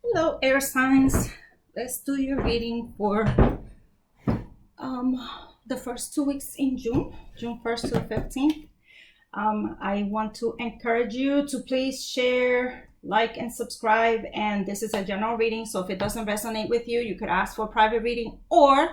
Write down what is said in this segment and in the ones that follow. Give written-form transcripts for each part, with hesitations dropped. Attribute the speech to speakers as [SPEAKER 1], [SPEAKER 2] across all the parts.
[SPEAKER 1] Hello, air signs. Let's do your reading for the first 2 weeks in June, June 1st to the 15th. I want to encourage you to please share, like, and subscribe. And this is a general reading, so if it doesn't resonate with you, you could ask for a private reading or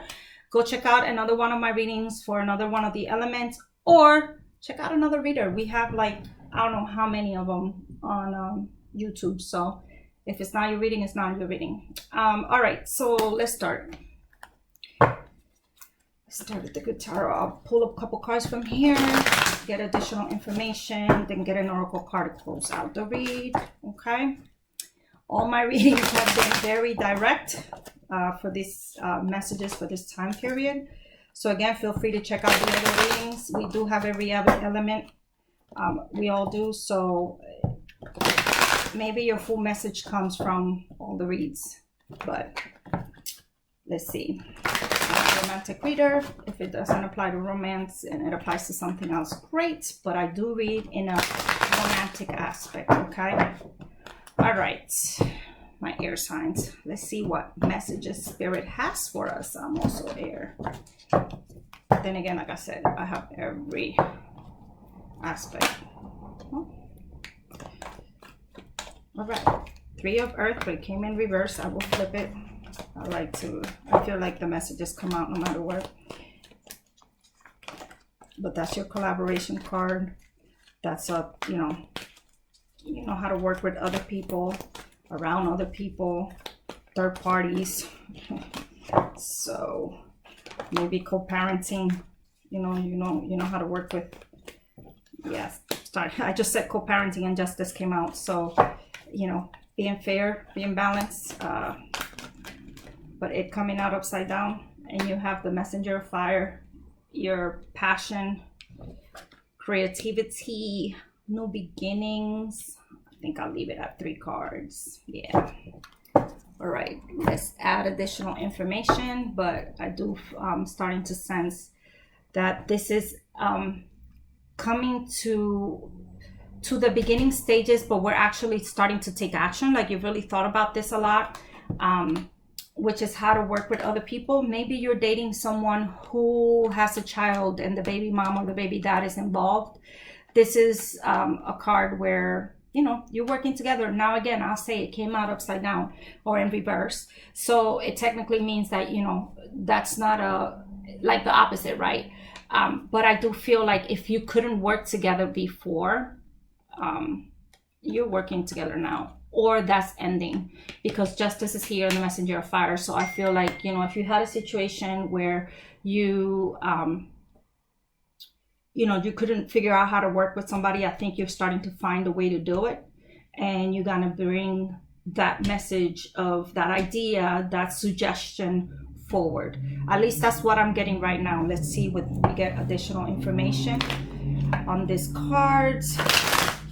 [SPEAKER 1] go check out another one of my readings for another one of the elements, or check out another reader. We have like, I don't know how many of them on YouTube. So if it's not your reading, it's not your reading. All right, so let's start. Start with the good tarot. I'll pull up a couple cards from here, get additional information, then get an oracle card to close out the read. Okay. All my readings have been very direct for these messages for this time period. So again, feel free to check out the other readings. We do have every other element. We all do. So maybe your full message comes from all the reads, but let's see. Romantic reader. If it doesn't apply to romance and it applies to something else, great, but I do read in a romantic aspect. Okay. All right, my air signs, let's see what messages spirit has for us. I'm also air, but then again, like I said, I have every aspect. All right, 3 of earth, but it came in reverse. I will flip it. I feel like the messages come out no matter what. But that's your collaboration card. That's you know how to work with other people, around other people, third parties. So maybe co-parenting. You know how to work with. Yes, sorry, I just said co-parenting and justice came out. So being fair, being balanced. But it coming out upside down, and you have the messenger of fire, your passion, creativity, new beginnings. I think I'll leave it at 3 cards. Yeah. All right, let's add additional information, but I do starting to sense that this is coming to the beginning stages, but we're actually starting to take action. Like you've really thought about this a lot. Which is how to work with other people. Maybe you're dating someone who has a child and the baby mom or the baby dad is involved. This is a card where, you're working together. Now, again, I'll say it came out upside down or in reverse. So it technically means that, that's not like the opposite, right? But I do feel like if you couldn't work together before, you're working together now. Or that's ending, because justice is here in the messenger of fire. So I feel like, if you had a situation where you you couldn't figure out how to work with somebody, I think you're starting to find a way to do it, and you're gonna bring that message of that idea, that suggestion forward. At least that's what I'm getting right now. Let's see what we get additional information on this card.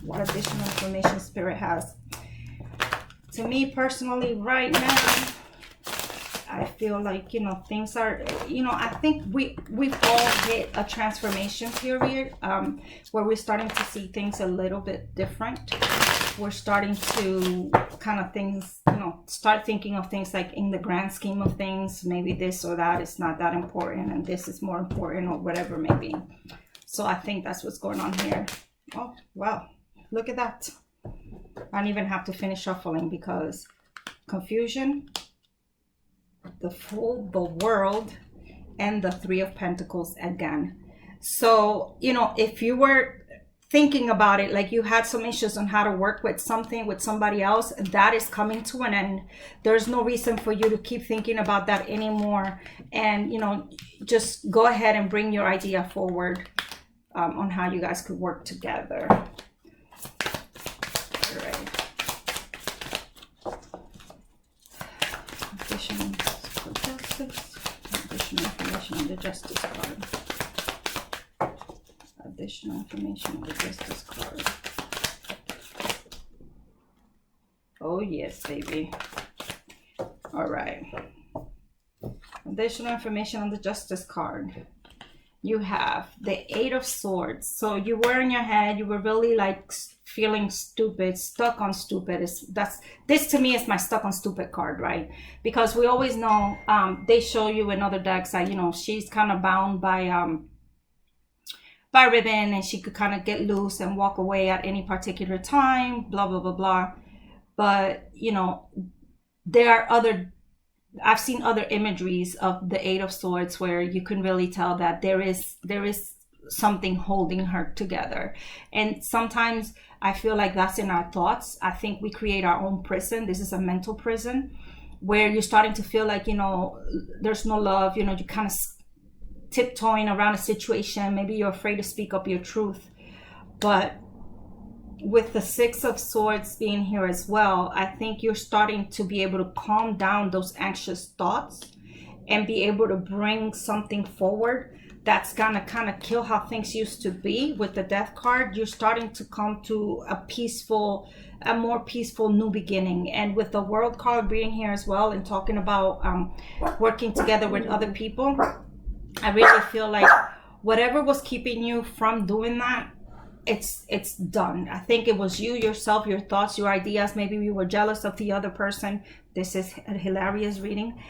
[SPEAKER 1] What additional information spirit has. To me personally, right now, I feel like, things are, I think we've all hit a transformation period where we're starting to see things a little bit different. We're starting to start thinking of things like in the grand scheme of things, maybe this or that is not that important and this is more important, or whatever it may be. So I think that's what's going on here. Oh, wow. Look at that. I don't even have to finish shuffling because confusion, the Fool, the World, and the 3 of Pentacles again. So, if you were thinking about it, like you had some issues on how to work with somebody else, that is coming to an end. There's no reason for you to keep thinking about that anymore. And, just go ahead and bring your idea forward on how you guys could work together. All right. Additional for justice. Additional information on the justice card. Additional information on the justice card. Oh yes, baby. All right. Additional information on the justice card. you have the Eight of Swords. So you were in your head, you were really like feeling stupid, stuck on stupid. This to me is my stuck on stupid card, right? Because we always know, they show you in other decks that, you know, she's kind of bound by ribbon, and she could kind of get loose and walk away at any particular time, blah blah blah blah. But you know, there are I've seen other imageries of the Eight of Swords where you can really tell that there is something holding her together. And sometimes I feel like that's in our thoughts. I think we create our own prison. This is a mental prison where you're starting to feel like, you know, there's no love, you know, you kind of tiptoeing around a situation. Maybe you're afraid to speak up your truth. But with the Six of Swords being here as well, I think you're starting to be able to calm down those anxious thoughts and be able to bring something forward that's gonna kind of kill how things used to be. With the Death card, you're starting to come to a more peaceful new beginning. And with the World card being here as well and talking about working together with other people, I really feel like whatever was keeping you from doing that, it's done. I think it was you, yourself, your thoughts, your ideas. Maybe you were jealous of the other person. This is a hilarious reading.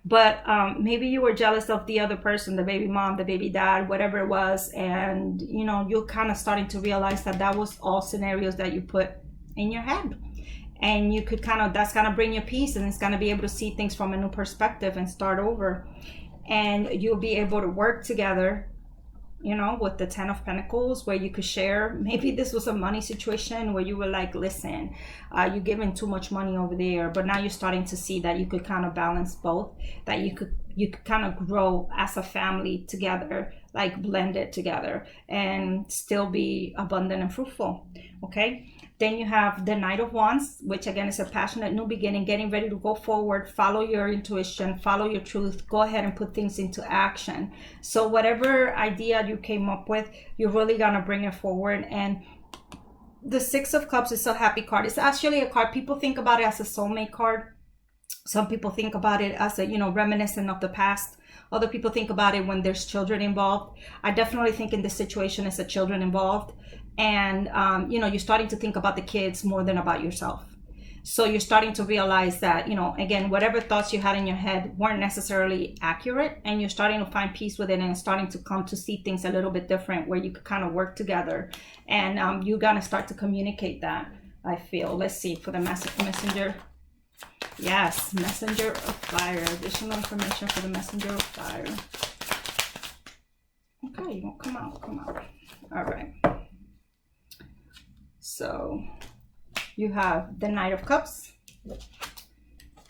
[SPEAKER 1] But maybe you were jealous of the other person, the baby mom, the baby dad, whatever it was. And, you know, you're kind of starting to realize that was all scenarios that you put in your head. And you could that's going to bring you peace, and it's going to be able to see things from a new perspective and start over. And you'll be able to work together, you know, with the Ten of Pentacles, where you could share. Maybe this was a money situation where you were like, listen, you're giving too much money over there. But now you're starting to see that you could kind of balance both, that you could kind of grow as a family together, like blended together, and still be abundant and fruitful. Okay. Then you have the Knight of Wands, which again is a passionate new beginning, getting ready to go forward, follow your intuition, follow your truth, go ahead and put things into action. So whatever idea you came up with, you're really gonna bring it forward. And the Six of Cups is a happy card. It's actually a card, people think about it as a soulmate card. Some people think about it as a, you know, reminiscent of the past. Other people think about it when there's children involved. I definitely think in this situation it's a children involved. And, you know, you're starting to think about the kids more than about yourself. So you're starting to realize that, you know, again, whatever thoughts you had in your head weren't necessarily accurate. And you're starting to find peace with it, and starting to come to see things a little bit different, where you could kind of work together. And you're going to start to communicate that, I feel. Let's see, for the messenger. Yes, Messenger of Fire. Additional information for the Messenger of Fire. Okay, you won't come out. All right. So you have the Knight of Cups,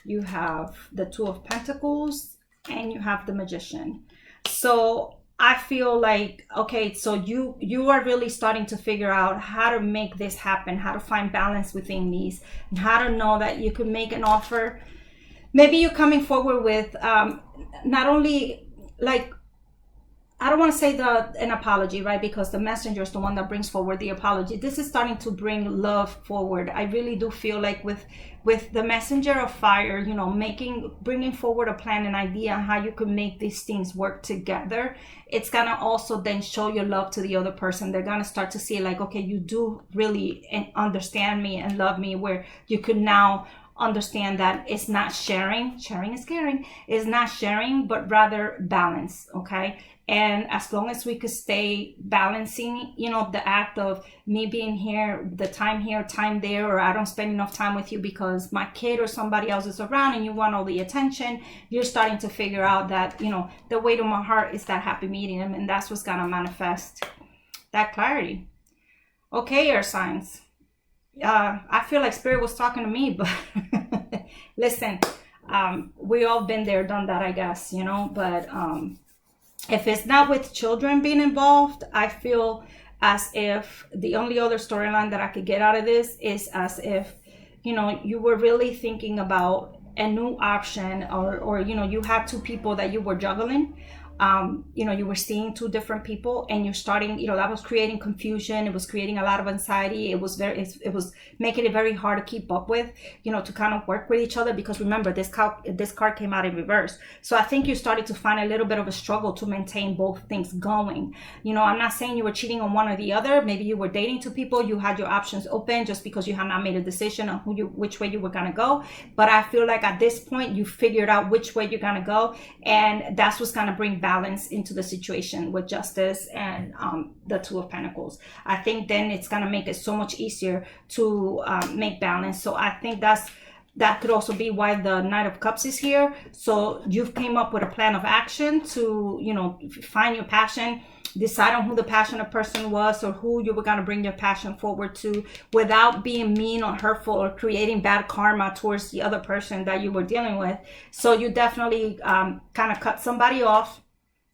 [SPEAKER 1] you have the Two of Pentacles, and you have the Magician. So I feel like, okay, so you are really starting to figure out how to make this happen, how to find balance within these, and how to know that you could make an offer. Maybe you're coming forward with not only like, I don't want to say an apology, right? Because the messenger is the one that brings forward the apology. This is starting to bring love forward. I really do feel like with the Messenger of Fire, you know, bringing forward a plan, an idea on how you can make these things work together. It's going to also then show your love to the other person. They're going to start to see like, okay, you do really understand me and love me, where you could now understand that it's not sharing is caring, it's not sharing, but rather balance. Okay. And as long as we could stay balancing, you know, the act of me being here, the time here, time there, or I don't spend enough time with you because my kid or somebody else is around and you want all the attention, you're starting to figure out that, you know, the way to my heart is that happy medium, and that's what's going to manifest that clarity. Okay, air signs. I feel like Spirit was talking to me, but listen, we all been there, done that, I guess, you know, but if it's not with children being involved, I feel as if the only other storyline that I could get out of this is as if, you know, you were really thinking about a new option, or you know, you had two people that you were juggling, you know, you were seeing two different people, and you're starting, you know, that was creating confusion. It was creating a lot of anxiety. It was making it very hard to keep up with, you know, to kind of work with each other, because remember, this card came out in reverse. So I think you started to find a little bit of a struggle to maintain both things going. You know, I'm not saying you were cheating on one or the other. Maybe you were dating two people. You had your options open just because you had not made a decision on which way you were going to go. But I feel like at this point, you figured out which way you're going to go. And that's what's going to bring balance into the situation with Justice and the Two of Pentacles. I think then it's going to make it so much easier to make balance. So I think that could also be why the Knight of Cups is here. So you've came up with a plan of action to, you know, find your passion, decide on who the passionate person was, or who you were going to bring your passion forward to, without being mean or hurtful or creating bad karma towards the other person that you were dealing with. So you definitely kind of cut somebody off,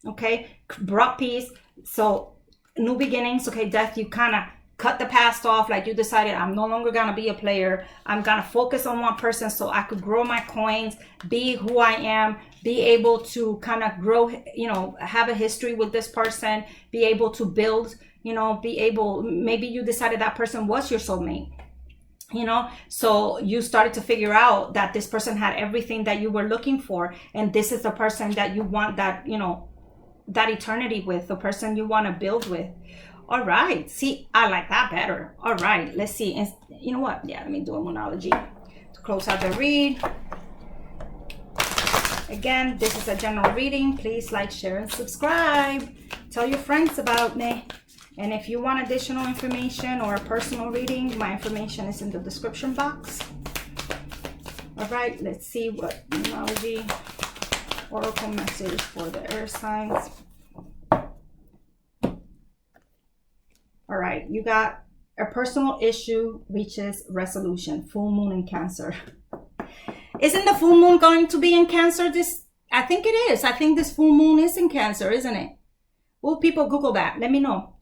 [SPEAKER 1] okay? Brought peace. So new beginnings, okay? Death, you kind of cut the past off. Like, you decided, I'm no longer going to be a player. I'm going to focus on one person so I could grow my coins, be who I am, be able to kind of grow, you know, have a history with this person, be able to build, you know, maybe you decided that person was your soulmate, you know. So you started to figure out that this person had everything that you were looking for. And this is the person that you want that, you know, that eternity with, the person you want to build with. All right. See, I like that better. All right. Let's see. And you know what? Yeah, let me do a monology to close out the read. Again, this is a general reading. Please like, share, and subscribe. Tell your friends about me. And if you want additional information or a personal reading, my information is in the description box. All right. Let's see what monology, oracle message for the air signs. All right, you got a personal issue reaches resolution. Full moon in Cancer. Isn't the full moon going to be in Cancer? I think it is. I think this full moon is in Cancer, isn't it? Well, people Google that. Let me know.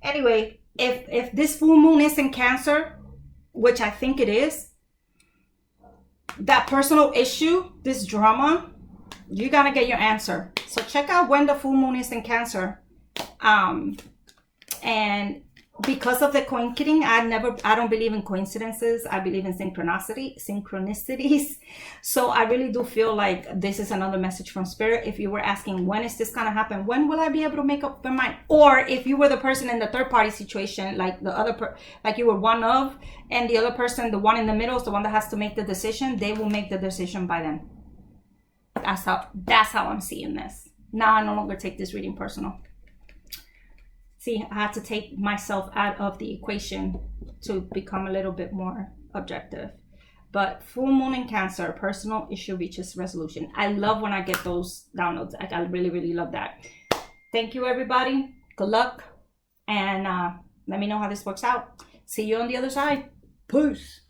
[SPEAKER 1] Anyway, if this full moon is in Cancer, which I think it is, that personal issue, this drama, you're gonna get your answer. So check out when the full moon is in Cancer. And because of the coin kidding, I don't believe in coincidences. I believe in synchronicities. So I really do feel like this is another message from Spirit. If you were asking, when is this going to happen? When will I be able to make up my mind? Or if you were the person in the third party situation, like the other, like you were one of, and the other person, the one in the middle is the one that has to make the decision. They will make the decision by then. That's how I'm seeing this. Now I no longer take this reading personal. See, I had to take myself out of the equation to become a little bit more objective. But full moon in Cancer, personal issue reaches resolution. I love when I get those downloads. I really, really love that. Thank you, everybody. Good luck. And let me know how this works out. See you on the other side. Peace.